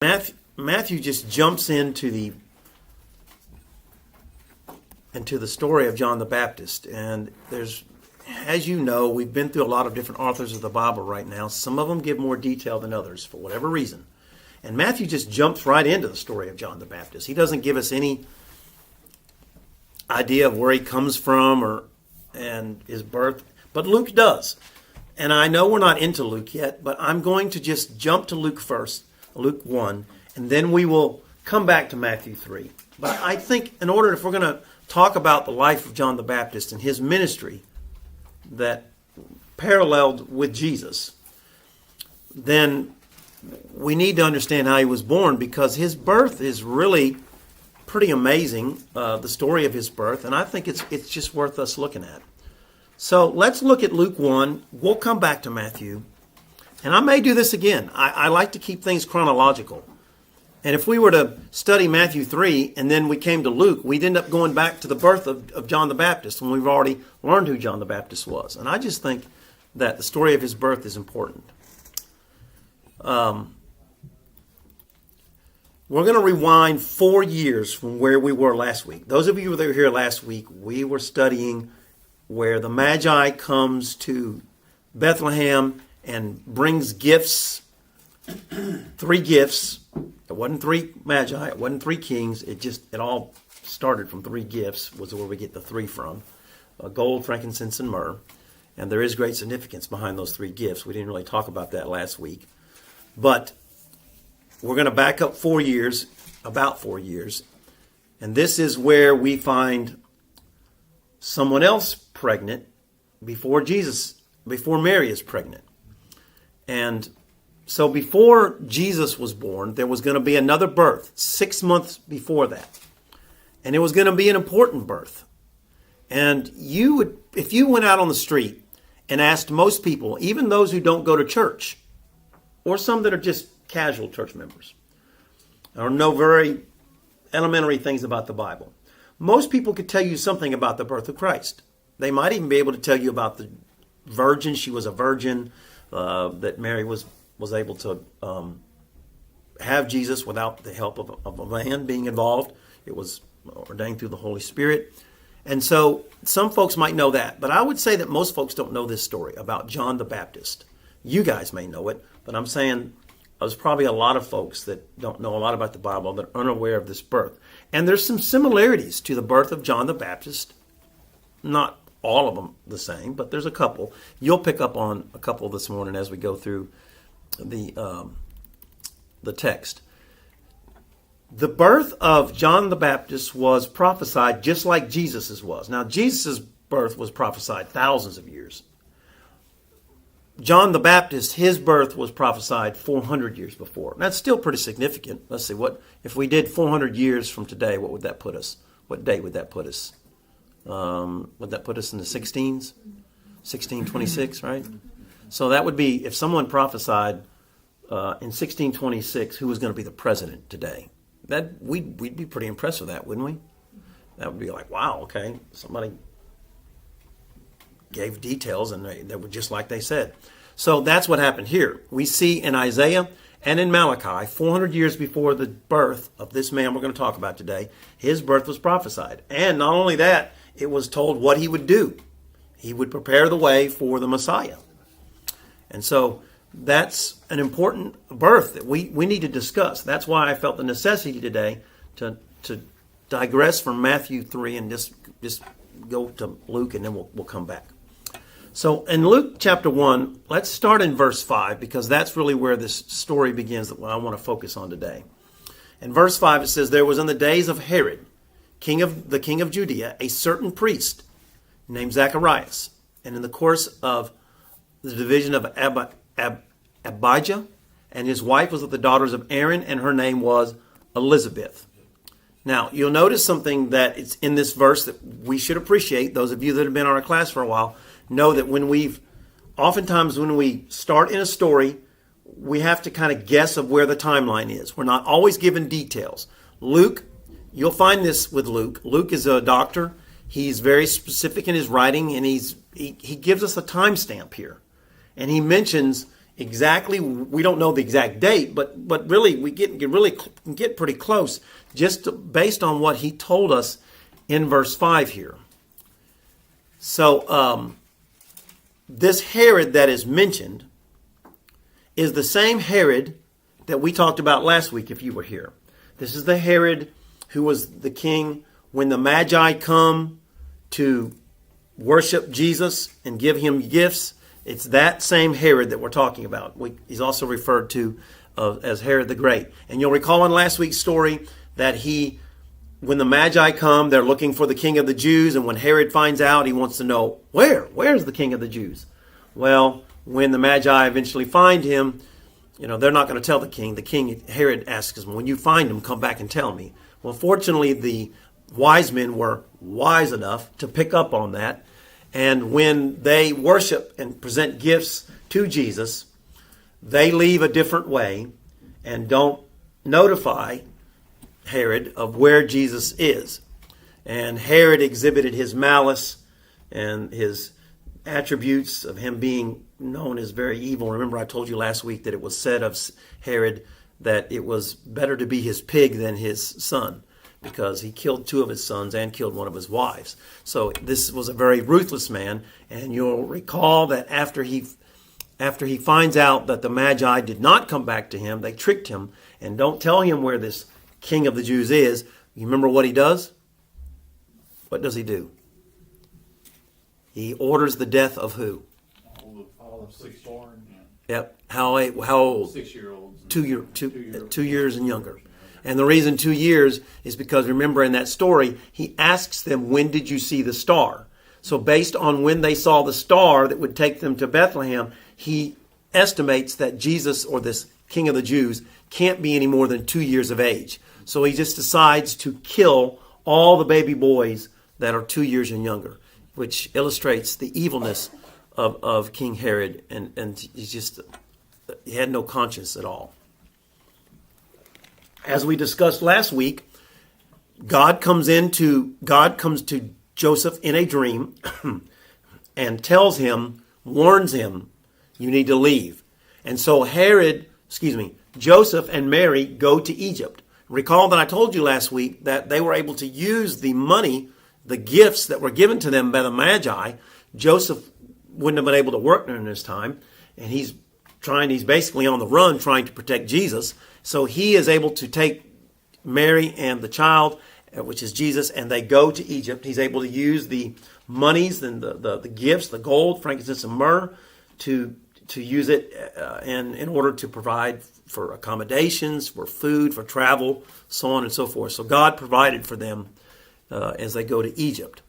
Matthew just jumps into the story of John the Baptist, and there's, as you know, we've been through a lot of different authors of the Bible right now. Some of them give more detail than others for whatever reason, and Matthew just jumps right into the story of John the Baptist. He doesn't give us any idea of where he comes from and his birth, but Luke does. And I know we're not into Luke yet, but I'm going to just jump to Luke first, Luke 1, and then we will come back to Matthew 3. But I think if we're going to talk about the life of John the Baptist and his ministry that paralleled with Jesus, then we need to understand how he was born, because his birth is really pretty amazing, the story of his birth, and I think it's just worth us looking at. So let's look at Luke 1. We'll come back to Matthew. And I may do this again. I like to keep things chronological. And if we were to study Matthew 3 and then we came to Luke, we'd end up going back to the birth of John the Baptist when we've already learned who John the Baptist was. And I just think that the story of his birth is important. We're going to rewind 4 years from where we were last week. Those of you that were here last week, we were studying where the Magi comes to Bethlehem and brings gifts, 3 gifts. It wasn't 3 Magi, it wasn't 3 kings. It all started from 3 gifts, was where we get the 3 from. Gold, frankincense, and myrrh. And there is great significance behind those 3 gifts. We didn't really talk about that last week. But we're going to back up 4 years, about 4 years. And this is where we find someone else pregnant before Mary is pregnant. And so before Jesus was born, there was going to be another birth 6 months before that. And it was going to be an important birth. And if you went out on the street and asked most people, even those who don't go to church, or some that are just casual church members, or know very elementary things about the Bible, most people could tell you something about the birth of Christ. They might even be able to tell you about the virgin. She was a virgin, that Mary was able to have Jesus without the help of a man being involved. It was ordained through the Holy Spirit. And so some folks might know that. But I would say that most folks don't know this story about John the Baptist. You guys may know it, but I'm saying there's probably a lot of folks that don't know a lot about the Bible that are unaware of this birth. And there's some similarities to the birth of John the Baptist. Not all of them the same, but there's a couple. You'll pick up on a couple this morning as we go through the text. The birth of John the Baptist was prophesied just like Jesus's was. Now, Jesus's birth was prophesied thousands of years. John the Baptist, his birth was prophesied 400 years before. That's still pretty significant. Let's see, what if we did 400 years from today, what would that put us? What date would that put us? Would that put us in the 16s? 1626, right? So that would be, if someone prophesied in 1626 who was going to be the president today, that we'd be pretty impressed with that, wouldn't we? That would be like, wow, okay, somebody gave details and they were just like they said. So that's what happened here. We see in Isaiah and in Malachi, 400 years before the birth of this man we're going to talk about today, his birth was prophesied. And not only that, it was told what he would do. He would prepare the way for the Messiah. And so that's an important birth that we need to discuss. That's why I felt the necessity today to digress from Matthew 3 and just go to Luke, and then we'll come back. So in Luke chapter 1, let's start in verse 5, because that's really where this story begins that I want to focus on today. In verse 5 it says, "There was in the days of Herod, king of Judea, a certain priest named Zacharias. And in the course of the division of Abijah, and his wife was of the daughters of Aaron, and her name was Elizabeth." Now, you'll notice something that it's in this verse that we should appreciate. Those of you that have been on our class for a while know that oftentimes when we start in a story, we have to kind of guess of where the timeline is. We're not always given details. Luke, you'll find this with Luke. Luke is a doctor. He's very specific in his writing, and he gives us a timestamp here. And he mentions exactly. We don't know the exact date, but really we get pretty close based on what he told us in verse 5 here. So this Herod that is mentioned is the same Herod that we talked about last week, if you were here. This is the Herod who was the king when the Magi come to worship Jesus and give him gifts. It's that same Herod that we're talking about. He's also referred to as Herod the Great. And you'll recall in last week's story that when the Magi come, they're looking for the king of the Jews. And when Herod finds out, he wants to know, where's the king of the Jews? Well, when the Magi eventually find him, they're not going to tell the king. The king, Herod, asks him, when you find him, come back and tell me. Well, fortunately, the wise men were wise enough to pick up on that. And when they worship and present gifts to Jesus, they leave a different way and don't notify Herod of where Jesus is. And Herod exhibited his malice and his attributes of him being known as very evil. Remember, I told you last week that it was said of Herod that it was better to be his pig than his son, because he killed 2 of his sons and killed 1 of his wives. So this was a very ruthless man. And you'll recall that after he finds out that the Magi did not come back to him, they tricked him and don't tell him where this king of the Jews is. You remember what he does? What does he do? He orders the death of who? All of sixborn. Yep. How old? 6-year-olds. 2 years and younger. And the reason 2 years is because, remember in that story, he asks them, when did you see the star? So based on when they saw the star that would take them to Bethlehem, he estimates that Jesus, or this king of the Jews, can't be any more than 2 years of age. So he just decides to kill all the baby boys that are 2 years and younger, which illustrates the evilness of King Herod. And he had no conscience at all. As we discussed last week, God comes to Joseph in a dream and warns him, you need to leave. And so Joseph and Mary go to Egypt. Recall that I told you last week that they were able to use the money, the gifts that were given to them by the Magi. Joseph wouldn't have been able to work during this time, and he's basically on the run trying to protect Jesus. So he is able to take Mary and the child, which is Jesus, and they go to Egypt. He's able to use the monies and the gifts, the gold, frankincense, and myrrh, to use it in order to provide for accommodations, for food, for travel, so on and so forth. So God provided for them as they go to Egypt.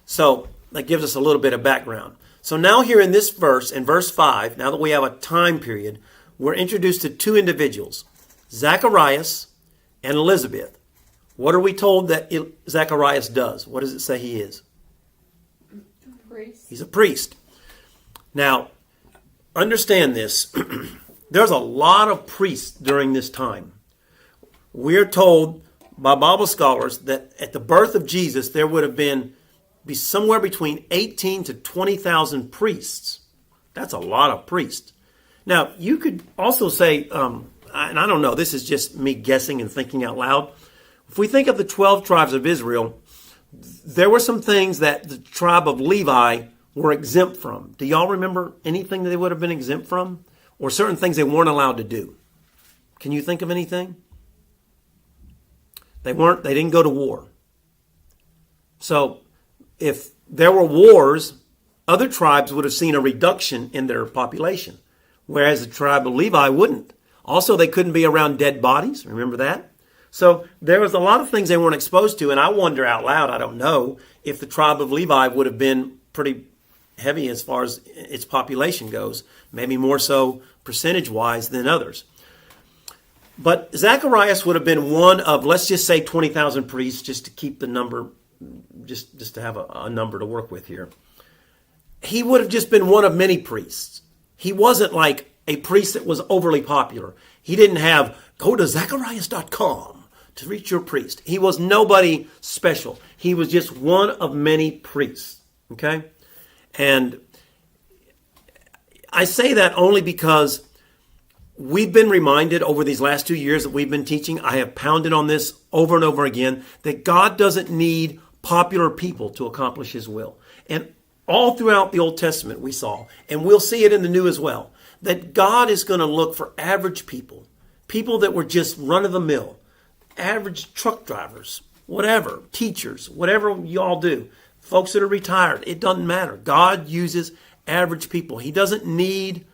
So that gives us a little bit of background. So now here in this verse, in verse 5, now that we have a time period, we're introduced to 2 individuals, Zacharias and Elizabeth. What are we told that Zacharias does? What does it say he is? Priest. He's a priest. Now, understand this. There's a lot of priests during this time. We're told by Bible scholars that at the birth of Jesus, there would have be somewhere between 18 to 20,000 priests. That's a lot of priests. Now, you could also say, and I don't know, this is just me guessing and thinking out loud. If we think of the 12 tribes of Israel, there were some things that the tribe of Levi were exempt from. Do y'all remember anything that they would have been exempt from? Or certain things they weren't allowed to do? Can you think of anything? They didn't go to war. So if there were wars, other tribes would have seen a reduction in their population, whereas the tribe of Levi wouldn't. Also, they couldn't be around dead bodies. Remember that? So there was a lot of things they weren't exposed to, and I wonder out loud, I don't know, if the tribe of Levi would have been pretty heavy as far as its population goes, maybe more so percentage-wise than others. But Zacharias would have been one of, let's just say 20,000 priests, just to keep the number, just to have a number to work with here. He would have just been one of many priests. He wasn't like a priest that was overly popular. He didn't have, go to Zacharias.com to reach your priest. He was nobody special. He was just one of many priests. Okay? And I say that only because we've been reminded over these last 2 years that we've been teaching. I have pounded on this over and over again that God doesn't need popular people to accomplish his will. And all throughout the Old Testament we saw, and we'll see it in the New as well, that God is going to look for average people, people that were just run-of-the-mill, average truck drivers, whatever, teachers, whatever y'all do, folks that are retired. It doesn't matter. God uses average people. He doesn't need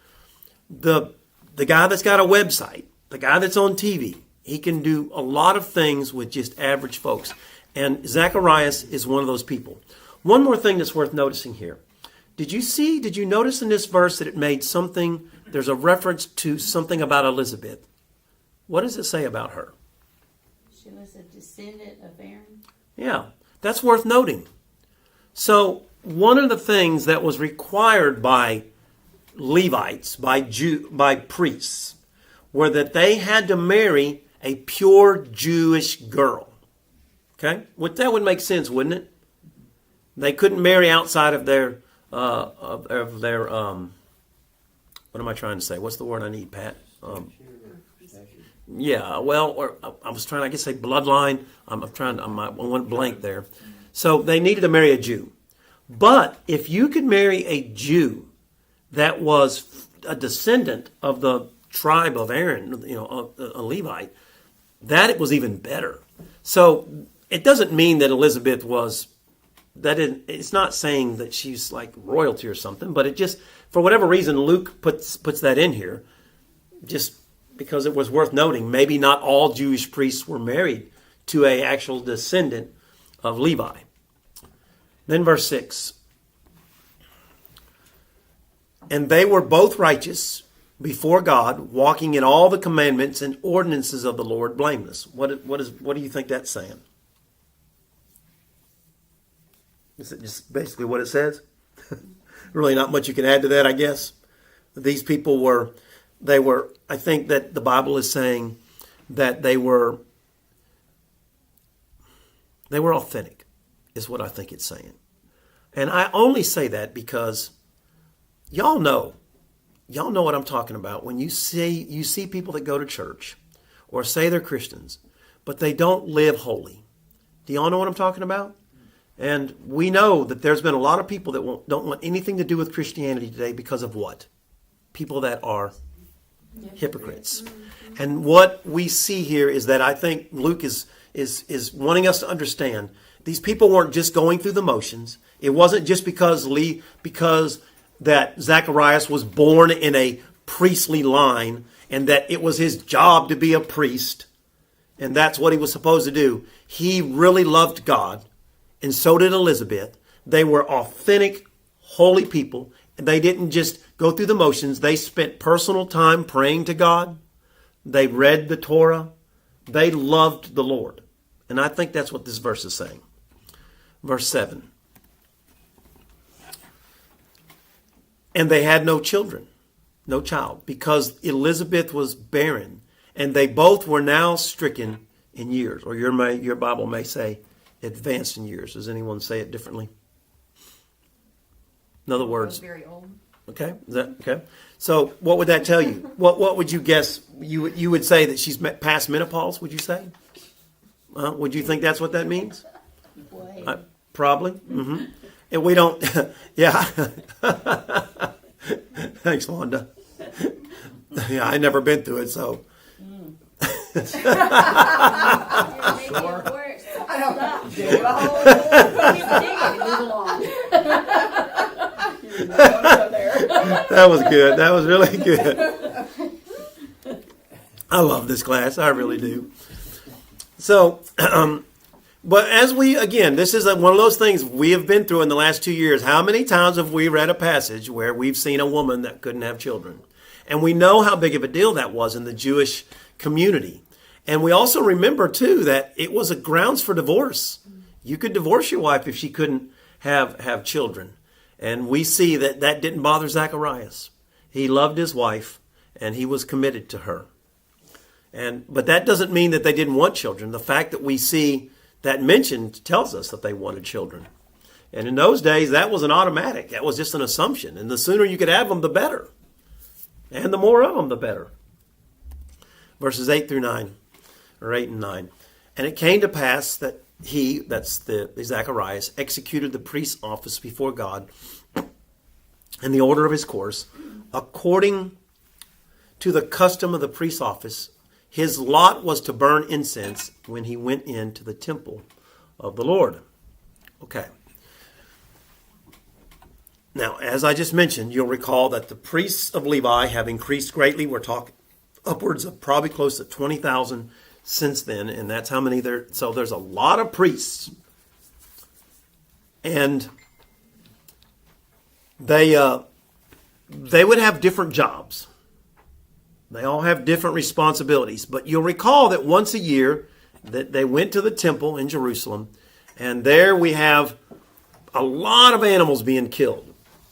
the guy that's got a website, the guy that's on TV. He can do a lot of things with just average folks. And Zacharias is one of those people. One more thing that's worth noticing here. Did you notice in this verse that it made something, there's a reference to something about Elizabeth. What does it say about her? She was a descendant of Aaron. Yeah, that's worth noting. So one of the things that was required by Levites, by priests, were that they had to marry a pure Jewish girl. Okay? That would make sense, wouldn't it? They couldn't marry outside of their what am I trying to say? What's the word I need, Pat? Yeah, well, or I was trying, I guess, say bloodline. I went blank there. So they needed to marry a Jew. But if you could marry a Jew that was a descendant of the tribe of Aaron, a Levite, that it was even better. So it doesn't mean that Elizabeth was, it's not saying that she's like royalty or something, but it just, for whatever reason, Luke puts that in here, just because it was worth noting. Maybe not all Jewish priests were married to an actual descendant of Levi. Then verse 6. And they were both righteous before God, walking in all the commandments and ordinances of the Lord blameless. What do you think that's saying? Is it just basically what it says? Really not much you can add to that, I guess. These people I think that the Bible is saying that they were authentic, is what I think it's saying. And I only say that because y'all know what I'm talking about. When you see people that go to church or say they're Christians, but they don't live holy. Do y'all know what I'm talking about? And we know that there's been a lot of people that don't want anything to do with Christianity today because of what? People that are hypocrites. And what we see here is that I think Luke is wanting us to understand these people weren't just going through the motions. It wasn't just because that Zacharias was born in a priestly line and that it was his job to be a priest and that's what he was supposed to do. He really loved God, and so did Elizabeth. They were authentic, holy people. They didn't just go through the motions. They spent personal time praying to God. They read the Torah. They loved the Lord. And I think that's what this verse is saying. Verse 7. And they had no children, no child, because Elizabeth was barren, and they both were now stricken in years. Or your Bible may say advanced in years. Does anyone say it differently? In other words, very old. Okay, is that okay? So, what would that tell you? What would you guess? You would say that she's past menopause? Would you say? Would you think that's what that means? Probably. Mm-hmm. And we don't. Yeah. Thanks, Wanda. Yeah, I never been through it, so. I don't dig it all. Move along. That was good. That was really good. I love this class. I really do. So, but this is one of those things we have been through in the last 2 years. How many times have we read a passage where we've seen a woman that couldn't have children? And we know how big of a deal that was in the Jewish community. And we also remember, too, that it was a grounds for divorce. You could divorce your wife if she couldn't have children. And we see that didn't bother Zacharias. He loved his wife, and he was committed to her. But that doesn't mean that they didn't want children. The fact that we see that mentioned tells us that they wanted children. And in those days, that was an automatic. That was just an assumption. And the sooner you could have them, the better. And the more of them, the better. Verses 8 through 9, or 8 and 9. And it came to pass that he, that's the Zacharias, executed the priest's office before God in the order of his course, according to the custom of the priest's office. His lot was to burn incense when he went into the temple of the Lord. Okay. Now, as I just mentioned, you'll recall that the priests of Levi have increased greatly. We're talking upwards of probably close to 20,000 since then, and that's how many there. So there's a lot of priests, and they would have different jobs. They all have different responsibilities. But you'll recall that once a year that they went to the temple in Jerusalem, and there we have a lot of animals being killed.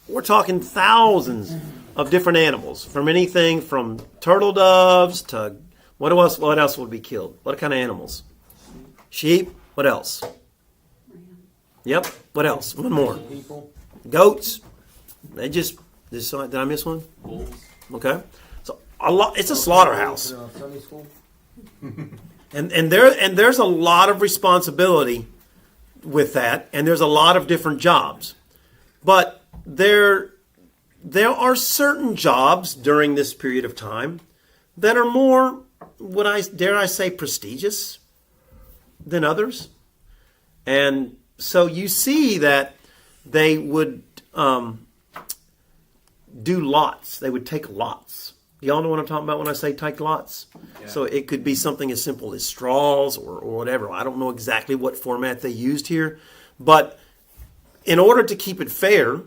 We're talking thousands of different animals, from anything from turtle doves to what else would be killed? What kind of animals? Sheep. What else? Yep. What else? One more. People. Goats. Did I miss one? Bulls. Okay. So a lot. It's a slaughterhouse. Sunday school. And there's a lot of responsibility with that, and there's a lot of different jobs. But there are certain jobs during this period of time that are more, dare I say, prestigious than others. And so you see that they would do lots. They would take lots. Y'all know what I'm talking about when I say take lots? Yeah. So it could be something as simple as straws or whatever. I don't know exactly what format they used here. But in order to keep it fair,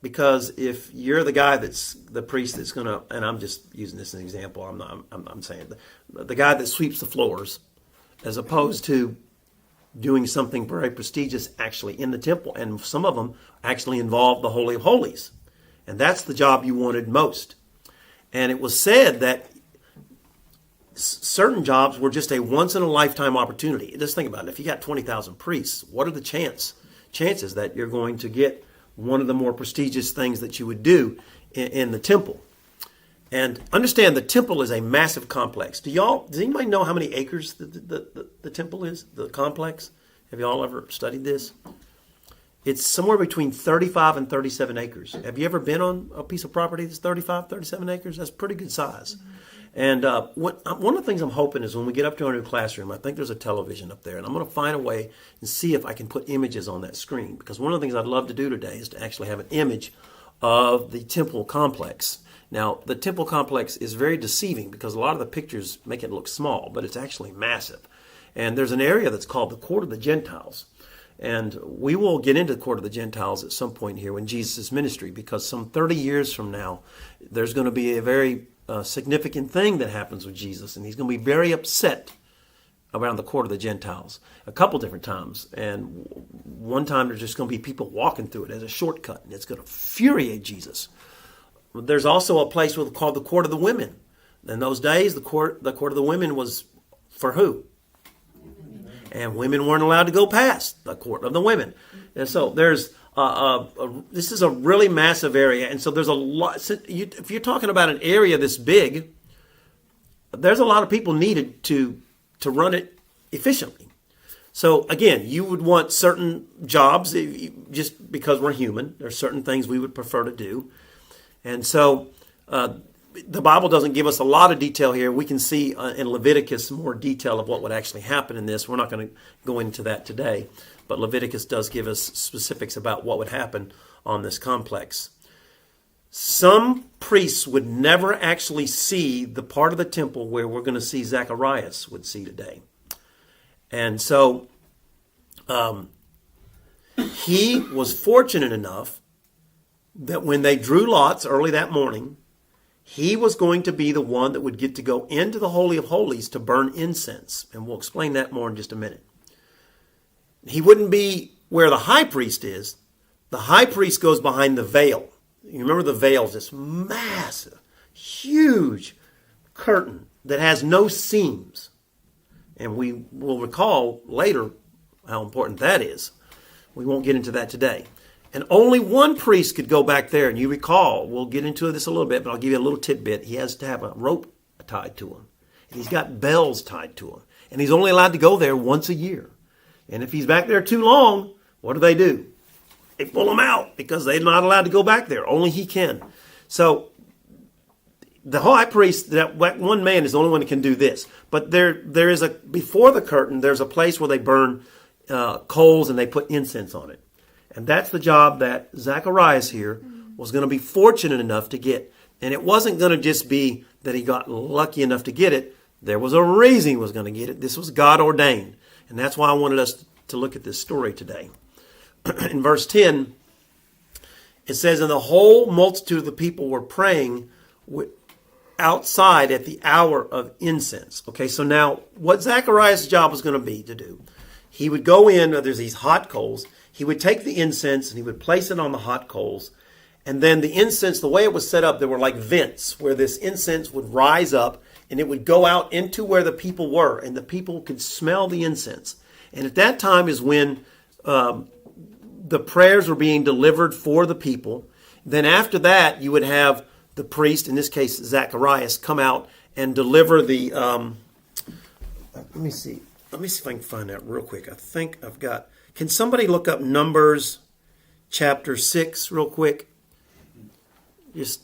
because if you're the guy that's the priest that's going to, and I'm just using this as an example, I'm saying the guy that sweeps the floors, as opposed to doing something very prestigious actually in the temple, and some of them actually involve the Holy of Holies, and that's the job you wanted most. And it was said that certain jobs were just a once in a lifetime opportunity. Just think about it. If you got 20,000 priests, what are the chances that you're going to get one of the more prestigious things that you would do in the temple? And understand the temple is a massive complex. Does anybody know how many acres the temple is, the complex? Have you all ever studied this? It's somewhere between 35 and 37 acres. Have you ever been on a piece of property that's 35, 37 acres? That's pretty good size. And one of the things I'm hoping is when we get up to our new classroom, I think there's a television up there, and I'm going to find a way and see if I can put images on that screen. Because one of the things I'd love to do today is to actually have an image of the temple complex. Now, the temple complex is very deceiving because a lot of the pictures make it look small, but it's actually massive. And there's an area that's called the Court of the Gentiles. And we will get into the Court of the Gentiles at some point here in Jesus' ministry, because some 30 years from now, there's going to be a very significant thing that happens with Jesus, and he's going to be very upset around the Court of the Gentiles a couple different times. And one time there's just going to be people walking through it as a shortcut, and it's going to infuriate Jesus. There's also a place called the Court of the Women. In those days, the court of the women was for who? And women weren't allowed to go past the Court of the Women. And so there's this is a really massive area, and so there's a lot. If you're talking about an area this big, there's a lot of people needed to run it efficiently. So again, you would want certain jobs, just because we're human. There's certain things we would prefer to do, and so the Bible doesn't give us a lot of detail here. We can see in Leviticus more detail of what would actually happen in this. We're not going to go into that today. But Leviticus does give us specifics about what would happen on this complex. Some priests would never actually see the part of the temple where we're going to see Zacharias would see today. And so he was fortunate enough that when they drew lots early that morning, he was going to be the one that would get to go into the Holy of Holies to burn incense. And we'll explain that more in just a minute. He wouldn't be where the high priest is. The high priest goes behind the veil. You remember the veil is this massive, huge curtain that has no seams. And we will recall later how important that is. We won't get into that today. And only one priest could go back there. And you recall, we'll get into this a little bit, but I'll give you a little tidbit. He has to have a rope tied to him. And he's got bells tied to him. And he's only allowed to go there once a year. And if he's back there too long, what do? They pull him out because they're not allowed to go back there. Only he can. So the high priest, that one man is the only one that can do this. But there is before the curtain, there's a place where they burn coals and they put incense on it. And that's the job that Zacharias here was going to be fortunate enough to get. And it wasn't going to just be that he got lucky enough to get it. There was a reason he was going to get it. This was God ordained. And that's why I wanted us to look at this story today. In verse 10, it says, and the whole multitude of the people were praying outside at the hour of incense. Okay, so now what Zacharias' job was going to be to do, he would go in, there's these hot coals, he would take the incense and he would place it on the hot coals. And then the incense, the way it was set up, there were like vents where this incense would rise up and it would go out into where the people were, and the people could smell the incense. And at that time is when the prayers were being delivered for the people. Then after that, you would have the priest, in this case Zacharias, come out and deliver the. Let me see if I can find that real quick. I think I've got. Can somebody look up Numbers chapter 6 real quick? Just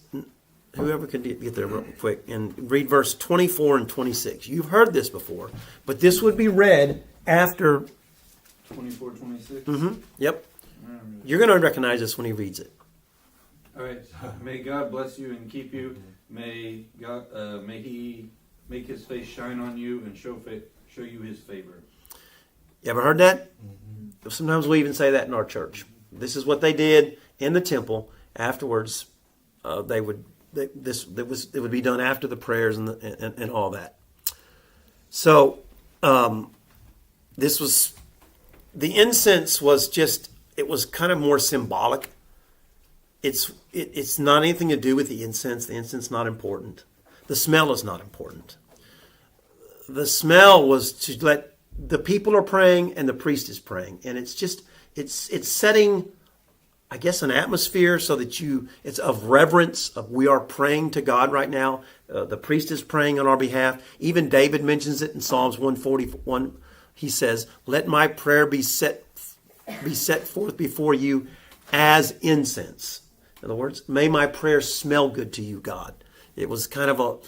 whoever can get there real quick and read verse 24 and 26. You've heard this before, but this would be read after 24, 26? Mm-hmm. Yep. You're going to recognize this when he reads it. All right. May God bless you and keep you. May He make His face shine on you and show you His favor. You ever heard that? Mm-hmm. Sometimes we even say that in our church. This is what they did in the temple. Afterwards, it would be done after the prayers and all that. So this was the incense was just. It was kind of more symbolic. It's not anything to do with the incense. The incense is not important. The smell is not important. The smell was to let the people are praying and the priest is praying, and it's setting, I guess, an atmosphere so that it's of reverence. Of we are praying to God right now. The priest is praying on our behalf. Even David mentions it in Psalms 141. He says, "Let my prayer be set forth before you as incense." In other words, may my prayer smell good to you, God. It was kind of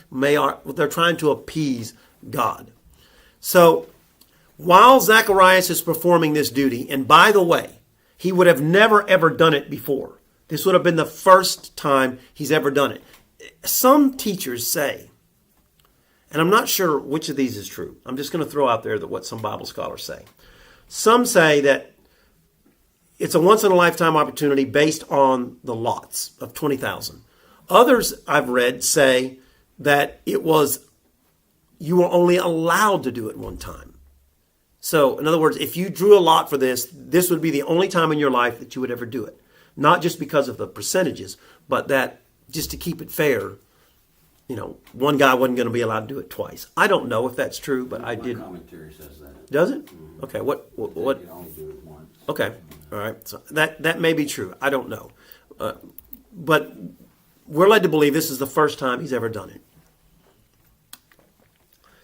they're trying to appease God. So while Zacharias is performing this duty, and by the way, he would have never ever done it before. This would have been the first time he's ever done it. Some teachers say, and I'm not sure which of these is true. I'm just going to throw out there what some Bible scholars say. Some say that it's a once-in-a-lifetime opportunity based on the lots of 20,000. Others I've read say that you were only allowed to do it one time. So, in other words, if you drew a lot for this would be the only time in your life that you would ever do it. Not just because of the percentages, but that just to keep it fair, one guy wasn't going to be allowed to do it twice. I don't know if that's true, but I did. My commentary says that. Does it? Mm-hmm. Okay. What? You can only do it once. Okay. All right. So that may be true. I don't know. But we're led to believe this is the first time he's ever done it.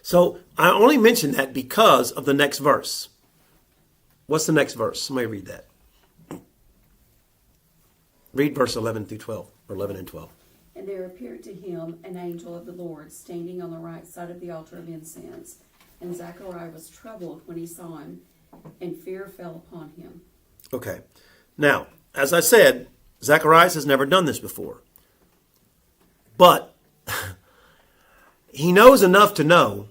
So I only mention that because of the next verse. What's the next verse? Somebody read that. Read verse 11 through 12, or 11 and 12. And there appeared to him an angel of the Lord standing on the right side of the altar of incense. And Zechariah was troubled when he saw him, and fear fell upon him. Okay. Now, as I said, Zacharias has never done this before. But he knows enough to know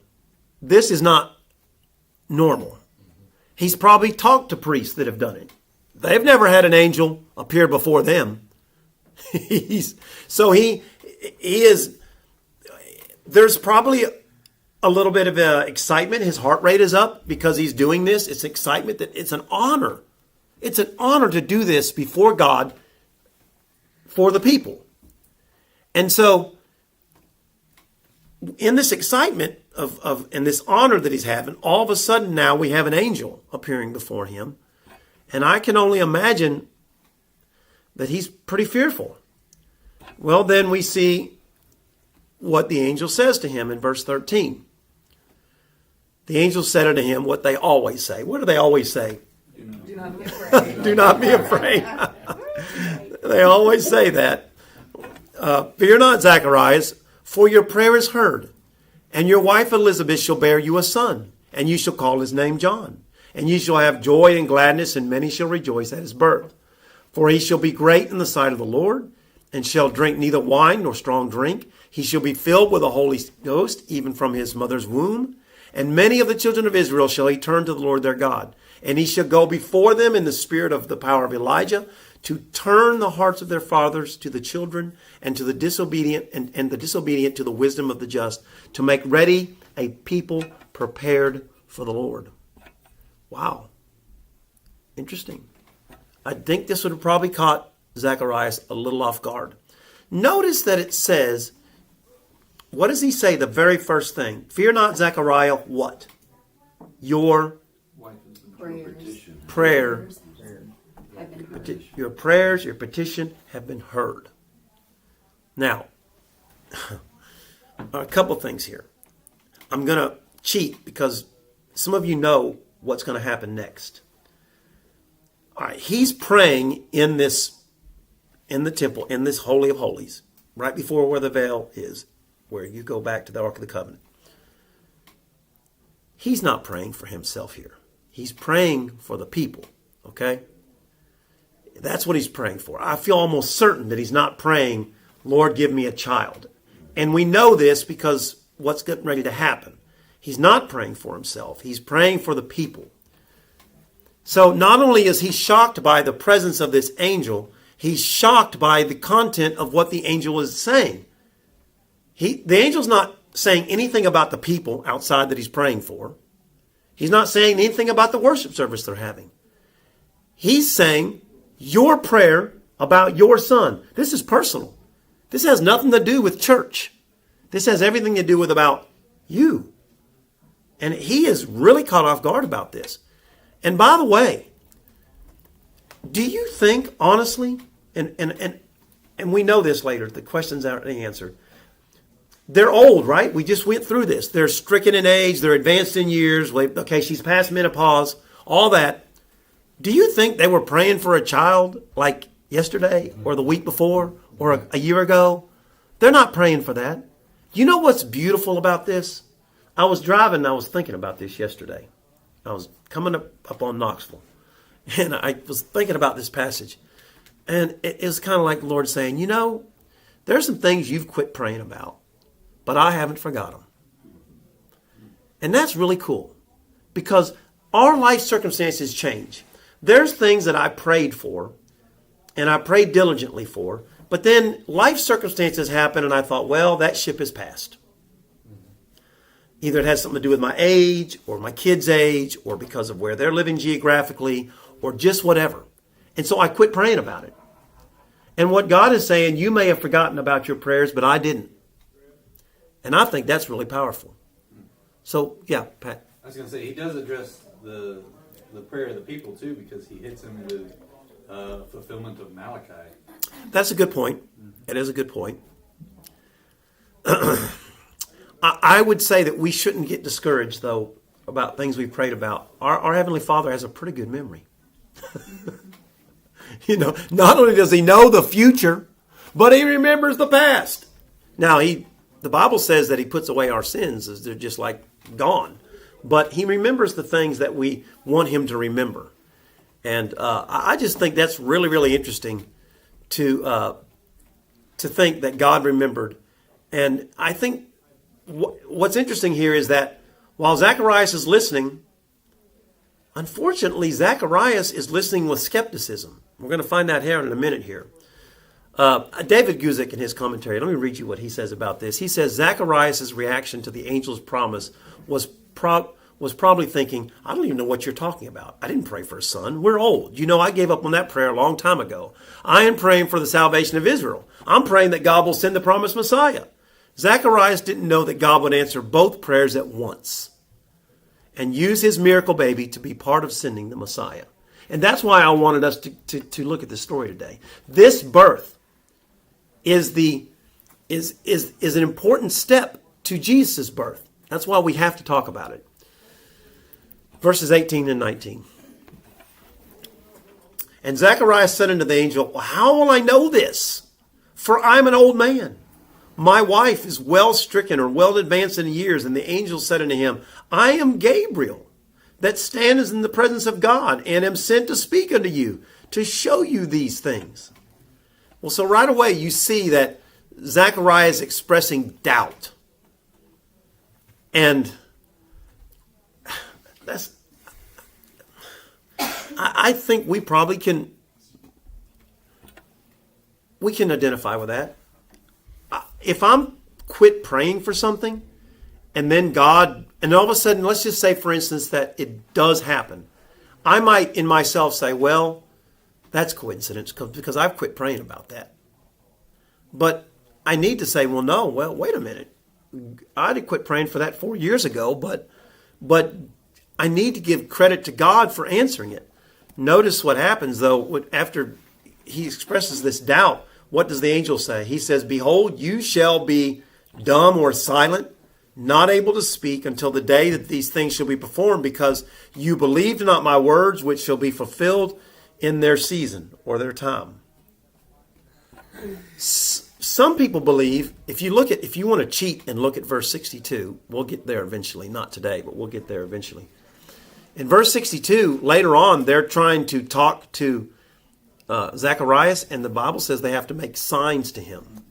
this is not normal. He's probably talked to priests that have done it. They've never had an angel appear before them. There's probably a little bit of excitement. His heart rate is up because he's doing this. It's excitement that it's an honor. It's an honor to do this before God for the people. And so in this excitement and this honor that he's having, all of a sudden now we have an angel appearing before him. And I can only imagine that he's pretty fearful. Well, then we see what the angel says to him in verse 13. The angel said unto him what they always say. What do they always say? Do not be afraid. Do not be afraid. They always say that. Fear not, Zacharias, for your prayer is heard. And your wife Elizabeth shall bear you a son, and you shall call his name John. And ye shall have joy and gladness, and many shall rejoice at his birth. For he shall be great in the sight of the Lord, and shall drink neither wine nor strong drink. He shall be filled with the Holy Ghost, even from his mother's womb. And many of the children of Israel shall he turn to the Lord their God. And he shall go before them in the spirit of the power of Elijah, to turn the hearts of their fathers to the children, and to the disobedient, and the disobedient to the wisdom of the just, to make ready a people prepared for the Lord. Wow. Interesting. I think this would have probably caught Zacharias a little off guard. Notice that it says, what does he say the very first thing? Fear not, Zechariah, what? Your prayer. Have been heard. Your prayers, your petition have been heard. Now, a couple things here. I'm going to cheat because some of you know what's going to happen next. All right, he's praying in the temple, in this Holy of Holies, right before where the veil is, where you go back to the Ark of the Covenant. He's not praying for himself here. He's praying for the people, okay? That's what he's praying for. I feel almost certain that he's not praying, Lord, give me a child. And we know this because what's getting ready to happen. He's not praying for himself. He's praying for the people. So not only is he shocked by the presence of this angel, he's shocked by the content of what the angel is saying. The angel's not saying anything about the people outside that he's praying for. He's not saying anything about the worship service they're having. He's saying your prayer about your son. This is personal. This has nothing to do with church. This has everything to do with about you. And he is really caught off guard about this. And by the way, do you think, honestly, and we know this later, the questions aren't answered. They're old, right? We just went through this. They're stricken in age. They're advanced in years. Okay, she's past menopause, all that. Do you think they were praying for a child like yesterday or the week before or a year ago? They're not praying for that. You know what's beautiful about this? I was driving and I was thinking about this yesterday. I was coming up on Knoxville, and I was thinking about this passage. And it was kind of like the Lord saying, you know, there's some things you've quit praying about, but I haven't forgot them. And that's really cool because our life circumstances change. There's things that I prayed for and I prayed diligently for, but then life circumstances happen and I thought, well, that ship has passed. Either it has something to do with my age or my kid's age or because of where they're living geographically or just whatever. And so I quit praying about it. And what God is saying, you may have forgotten about your prayers, but I didn't. And I think that's really powerful. So, yeah, Pat. I was going to say, he does address the prayer of the people too, because he hits him with fulfillment of Malachi. That's a good point. It is a good point. I would say that we shouldn't get discouraged, though, about things we've prayed about. Our Heavenly Father has a pretty good memory. You know, not only does he know the future, but he remembers the past. Now, the Bible says that he puts away our sins as they're just like gone. But he remembers the things that we want him to remember. And I just think that's really, really interesting to think that God remembered. And I think what's interesting here is that while Zacharias is listening, unfortunately, Zacharias is listening with skepticism. We're going to find that here in a minute here. David Guzik in his commentary, let me read you what he says about this. He says, Zacharias' reaction to the angel's promise was probably thinking, I don't even know what you're talking about. I didn't pray for a son. We're old. You know, I gave up on that prayer a long time ago. I am praying for the salvation of Israel. I'm praying that God will send the promised Messiah. Zacharias didn't know that God would answer both prayers at once and use his miracle baby to be part of sending the Messiah. And that's why I wanted us to look at this story today. This birth is an important step to Jesus' birth. That's why we have to talk about it. Verses 18 and 19. And Zacharias said unto the angel, how will I know this? For I am an old man. My wife is well stricken or well advanced in years. And the angel said unto him, I am Gabriel, that standeth in the presence of God, and am sent to speak unto you, to show you these things. Well, so right away you see that Zacharias is expressing doubt. And I think we probably can identify with that. If I'm quit praying for something, and then God, and all of a sudden, let's just say, for instance, that it does happen. I might in myself say, well, that's coincidence because I've quit praying about that. But I need to say, well, no, well, wait a minute. I did quit praying for that 4 years ago, but I need to give credit to God for answering it. Notice what happens, though, after he expresses this doubt. What does the angel say? He says, behold, you shall be dumb or silent, not able to speak until the day that these things shall be performed, because you believed not my words, which shall be fulfilled in their season or their time. Some people believe, if you want to cheat and look at verse 62, we'll get there eventually, not today, but we'll get there eventually. In verse 62, later on, they're trying to talk to Zacharias, and the Bible says they have to make signs to him.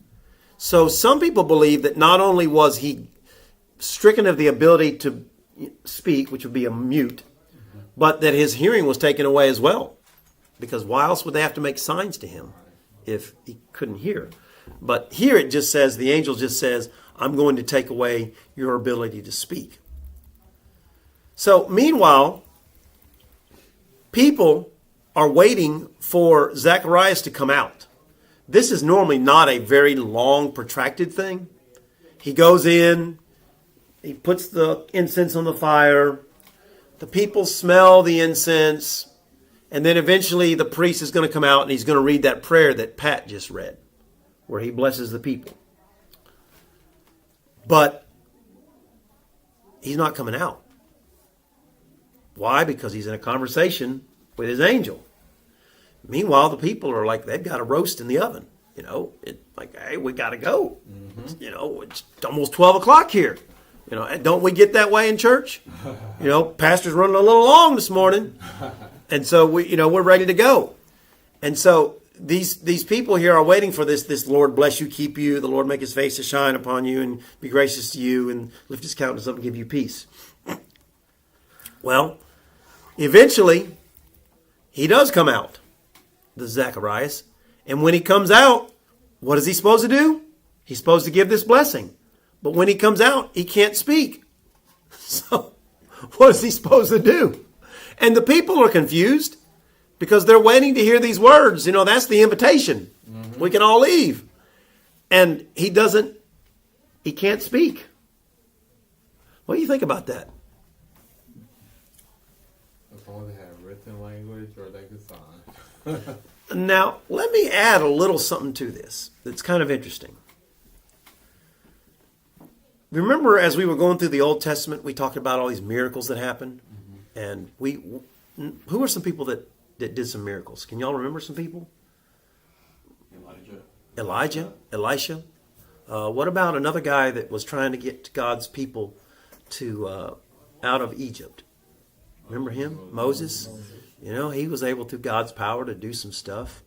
So some people believe that not only was he stricken of the ability to speak, which would be a mute, but that his hearing was taken away as well. Because why else would they have to make signs to him if he couldn't hear? But here it just says, the angel just says, I'm going to take away your ability to speak. So meanwhile, people are waiting for Zacharias to come out. This is normally not a very long, protracted thing. He goes in, he puts the incense on the fire, the people smell the incense, and then eventually the priest is going to come out and he's going to read that prayer that Pat just read, where he blesses the people. But he's not coming out. Why? Because he's in a conversation with his angel. Meanwhile, the people are like, they've got a roast in the oven. You know, it's like, hey, we got to go. Mm-hmm. You know, it's almost 12 o'clock here. You know, don't we get that way in church? You know, pastor's running a little long this morning. And so we're ready to go. And so these people here are waiting for this Lord bless you, keep you, the Lord make his face to shine upon you and be gracious to you and lift his countenance up and give you peace. Well, eventually, he does come out, the Zacharias. And when he comes out, what is he supposed to do? He's supposed to give this blessing. But when he comes out, he can't speak. So what is he supposed to do? And the people are confused because they're waiting to hear these words. You know, that's the invitation. Mm-hmm. We can all leave. And he can't speak. What do you think about that? As long as they have written language or they can sign. Now, let me add a little something to this that's kind of interesting. Remember, as we were going through the Old Testament, we talked about all these miracles that happened. Mm-hmm. And who are some people that did some miracles? Can y'all remember some people? Elijah, Elisha. What about another guy that was trying to get God's people to out of Egypt? Remember him? Moses. You know, he was able through God's power to do some stuff.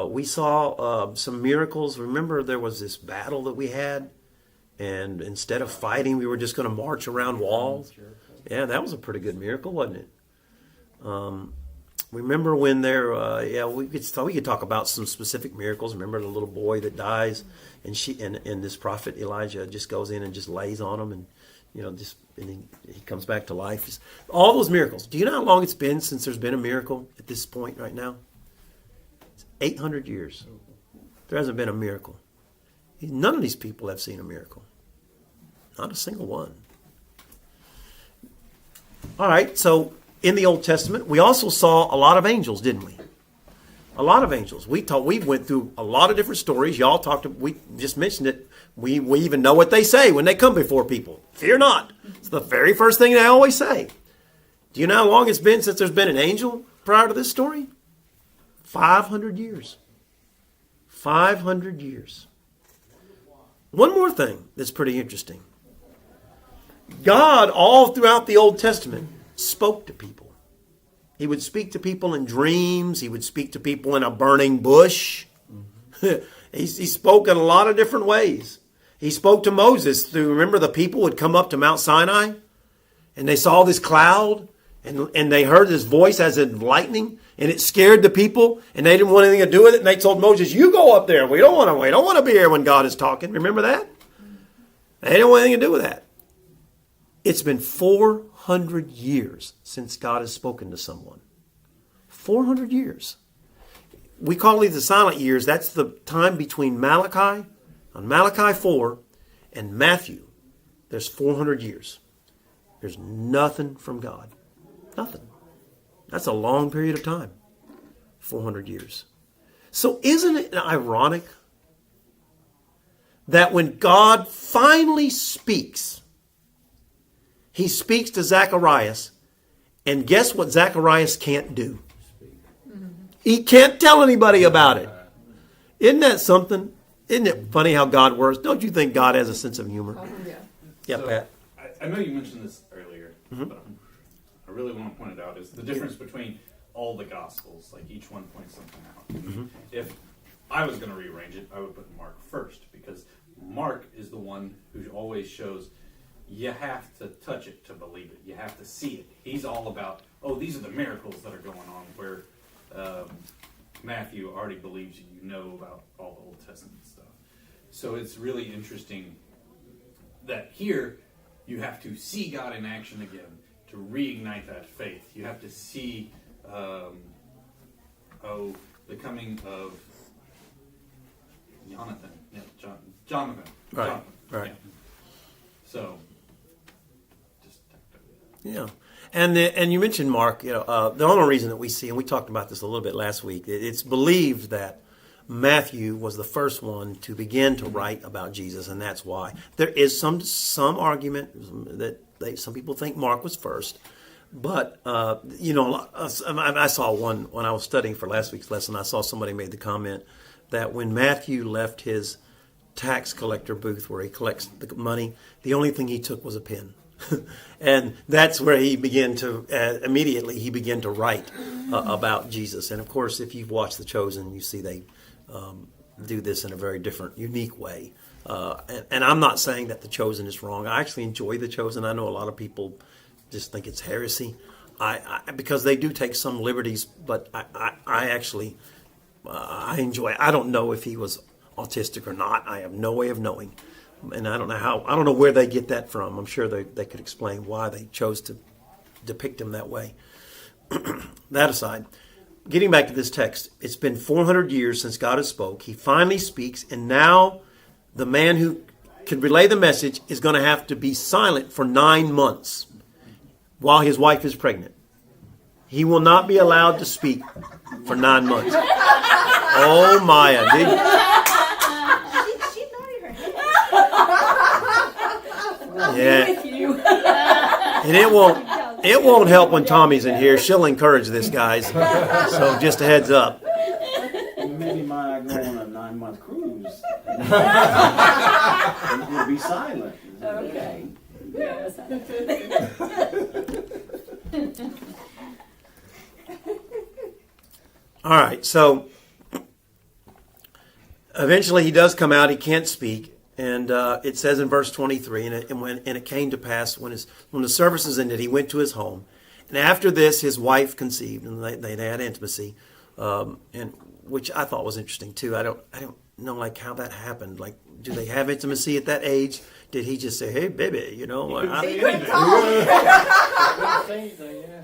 We saw some miracles. Remember, there was this battle that we had, and instead of fighting, we were just going to march around walls. Yeah, that was a pretty good miracle, wasn't it? Remember when we could talk about some specific miracles. Remember the little boy that dies, and this prophet Elijah just goes in and just lays on him, and he comes back to life. All those miracles. Do you know how long it's been since there's been a miracle at this point right now? It's 800 years. There hasn't been a miracle. None of these people have seen a miracle. Not a single one. All right, so in the Old Testament, we also saw a lot of angels, didn't we? A lot of angels. We went through a lot of different stories. Y'all we just mentioned it. We even know what they say when they come before people. Fear not. It's the very first thing they always say. Do you know how long it's been since there's been an angel prior to this story? 500 years. 500 years. One more thing that's pretty interesting. God, all throughout the Old Testament, spoke to people. He would speak to people in dreams. He would speak to people in a burning bush. He spoke in a lot of different ways. He spoke to Moses. Remember, the people would come up to Mount Sinai, and they saw this cloud, and they heard this voice as in lightning, and it scared the people, and they didn't want anything to do with it. And they told Moses, "You go up there. We don't want to be here when God is talking." Remember that? They didn't want anything to do with that. It's been 400 years since God has spoken to someone. 400 years. We call these the silent years. That's the time between Malachi, on Malachi 4, and Matthew. There's 400 years. There's nothing from God. Nothing. That's a long period of time. 400 years. So isn't it ironic that when God finally speaks, he speaks to Zacharias, and guess what Zacharias can't do? He can't tell anybody about it. Isn't that something? Isn't it funny how God works? Don't you think God has a sense of humor? Yeah. Yeah, So, Pat. I know you mentioned this earlier, but I really want to point it out is the difference between all the Gospels. Like each one points something out. If I was going to rearrange it, I would put Mark first because Mark is the one who always shows you have to touch it to believe it. You have to see it. He's all about, oh, these are the miracles that are going on, where Matthew already believes you know about all the Old Testament stuff. So it's really interesting that here you have to see God in action again to reignite that faith. You have to see the coming of Jonathan. Yeah, Jonathan. Right, Jonathan. right. Yeah. So, just Yeah. And you mentioned Mark. The only reason that we see, and we talked about this a little bit last week, it's believed that Matthew was the first one to begin to write about Jesus, and that's why. There is some argument that some people think Mark was first, but I saw one when I was studying for last week's lesson. I saw somebody made the comment that when Matthew left his tax collector booth where he collects the money, the only thing he took was a pen. And that's where he began to immediately he began to write about Jesus. And of course, if you've watched The Chosen, you see they do this in a very different, unique way. And I'm not saying that The Chosen is wrong. I actually enjoy The Chosen. I know a lot of people just think it's heresy, because they do take some liberties. But I actually enjoy it. I don't know if he was autistic or not. I have no way of knowing. And I don't know where they get that from. I'm sure they could explain why they chose to depict him that way. That aside, getting back to this text, it's been 400 years since God has spoke. He finally speaks, and now the man who could relay the message is going to have to be silent for 9 months while his wife is pregnant. He will not be allowed to speak for 9 months. Oh, Maya, She married her. yeah. With you. And it won't help when Tommy's in here. She'll encourage this, guys. So just a heads up. Maybe might go on a 9-month cruise. And you'll be silent. Okay. Yes. All right, so eventually he does come out. He can't speak. And it says in verse 23, and it came to pass when the services ended, he went to his home. And after this, his wife conceived, and they had intimacy, and which I thought was interesting too. I don't know like how that happened. Like, do they have intimacy at that age? Did he just say, "Hey, baby," He That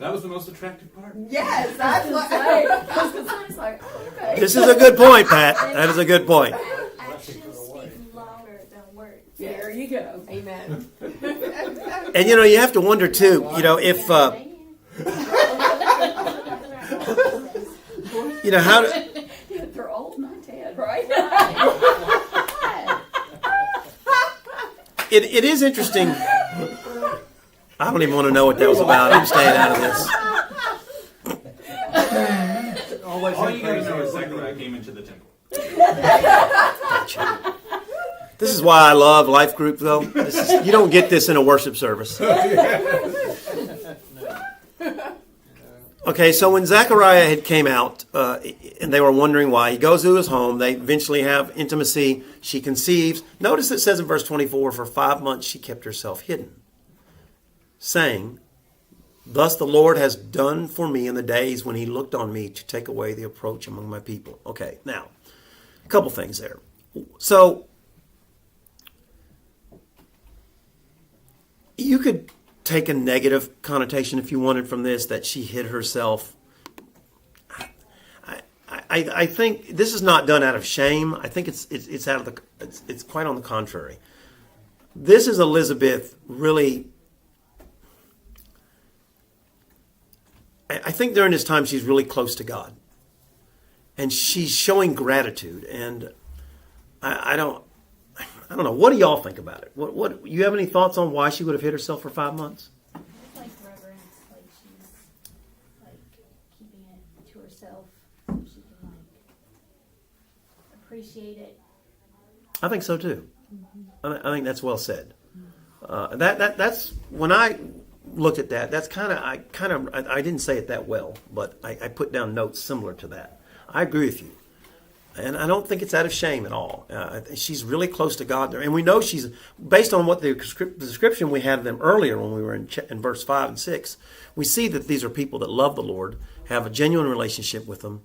was the most attractive part. Yes, that's what. It's like, okay. This is a good point, Pat. That is a good point. Actions speak louder than words. There you go. Amen. And you have to wonder too. If Yeah, You know, how do, They're old, not dead, right? it is interesting. I don't even want to know what that was about. I'm staying out of this. Always All have you gotta praise know is and Zechariah came into the temple. This is why I love Life Group, though. You don't get this in a worship service. Okay, so when Zechariah had came out, and they were wondering why, he goes to his home. They eventually have intimacy. She conceives. Notice it says in verse 24, for 5 months she kept herself hidden, saying, thus the Lord has done for me in the days when he looked on me to take away the approach among my people. Okay, now, a couple things there. So, you could take a negative connotation if you wanted from this, that she hid herself. I think this is not done out of shame. I think it's out of the it's quite on the contrary. This is Elizabeth really. I think during this time she's really close to God, and she's showing gratitude. And I don't know. What do y'all think about it? What you have any thoughts on why she would have hid herself for 5 months? It's like reverence, like she's like keeping it to herself so she can like appreciate it. I think so too. I think that's well said. That's when I looked at that. That's I didn't say it that well, but I put down notes similar to that. I agree with you, and I don't think it's out of shame at all. She's really close to God there, and we know she's based on what the description we had of them earlier when we were in verse 5 and 6. We see that these are people that love the Lord, have a genuine relationship with Him,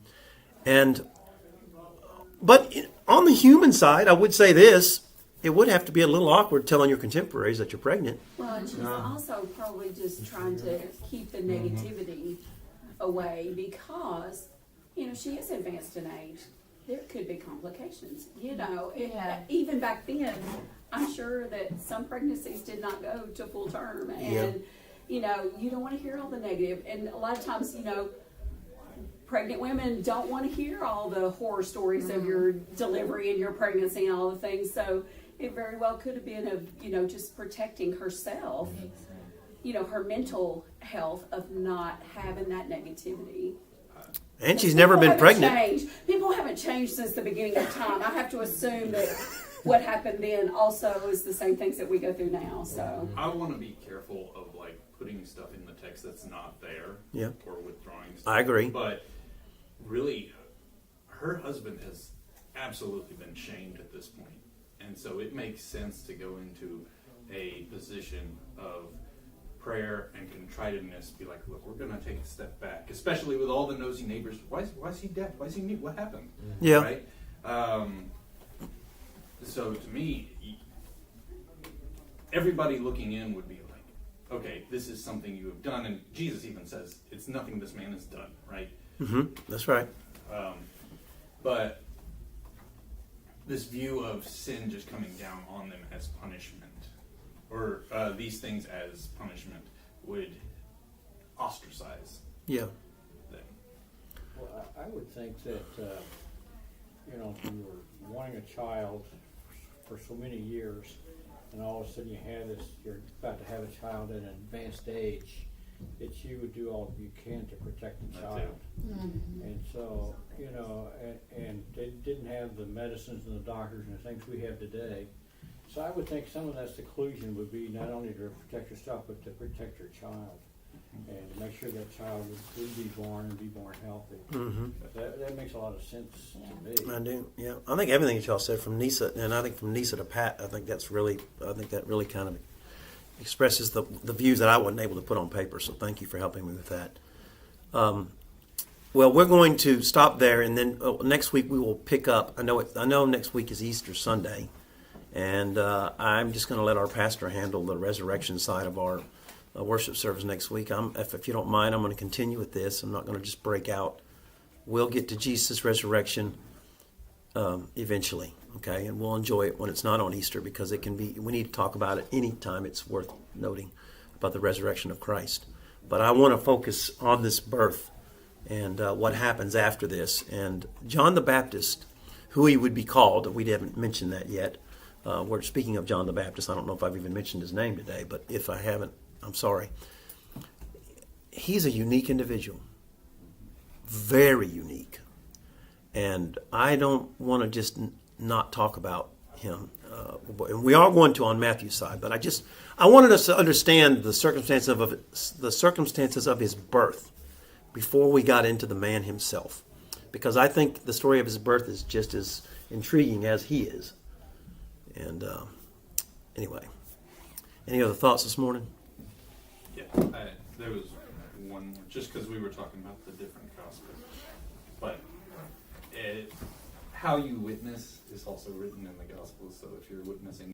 but on the human side, I would say this. It would have to be a little awkward telling your contemporaries that you're pregnant. Well, and she's also probably just trying to keep the negativity away because, she is advanced in age. There could be complications. Even back then, I'm sure that some pregnancies did not go to full term. And, you don't want to hear all the negative. And a lot of times, pregnant women don't want to hear all the horror stories of your delivery and your pregnancy and all the things. So it very well could have been just protecting herself, her mental health of not having that negativity. And she's never been pregnant. People haven't changed since the beginning of time. I have to assume that what happened then also is the same things that we go through now. So I want to be careful of putting stuff in the text that's not there. Yeah. Or withdrawing stuff. I agree. But really, her husband has absolutely been shamed at this point. And so it makes sense to go into a position of prayer and contritedness, be like, look, we're going to take a step back, especially with all the nosy neighbors. Why is he dead? Why is he mute? What happened? Yeah. Right? So to me, everybody looking in would be like, okay, this is something you have done. And Jesus even says, it's nothing this man has done, right? Mm-hmm. That's right. But this view of sin just coming down on them as punishment, or these things as punishment, would ostracize Yeah. them. Well, I would think that, if you were wanting a child for so many years, and all of a sudden you're about to have a child at an advanced age, that you would do all you can to protect the That's child. it. And so, and they didn't have the medicines and the doctors and the things we have today. So I would think some of that seclusion would be not only to protect yourself, but to protect your child. And make sure that child would be born and be born healthy. Mm-hmm. That makes a lot of sense to me. I do. Yeah. I think everything that y'all said from Nisa, and I think from Nisa to Pat, I think that really kind of expresses the views that I wasn't able to put on paper. So thank you for helping me with that. Well, we're going to stop there, and then next week we will pick up. I know next week is Easter Sunday, and I'm just going to let our pastor handle the resurrection side of our worship service next week. If you don't mind, I'm going to continue with this. I'm not going to just break out. We'll get to Jesus' resurrection eventually, okay? And we'll enjoy it when it's not on Easter, because it can be. We need to talk about it any time it's worth noting about the resurrection of Christ. But I want to focus on this birth and what happens after this. And John the Baptist, who he would be called, we haven't mentioned that yet. We're speaking of John the Baptist. I don't know if I've even mentioned his name today, but if I haven't, I'm sorry. He's a unique individual, very unique. And I don't want to just not talk about him. And we are going to on Matthew's side, but I wanted us to understand the circumstances of his birth before we got into the man himself, because I think the story of his birth is just as intriguing as he is. And anyway, any other thoughts this morning? Yeah, there was one more, just because we were talking about the different gospels. But how you witness is also written in the Gospels, so if you're witnessing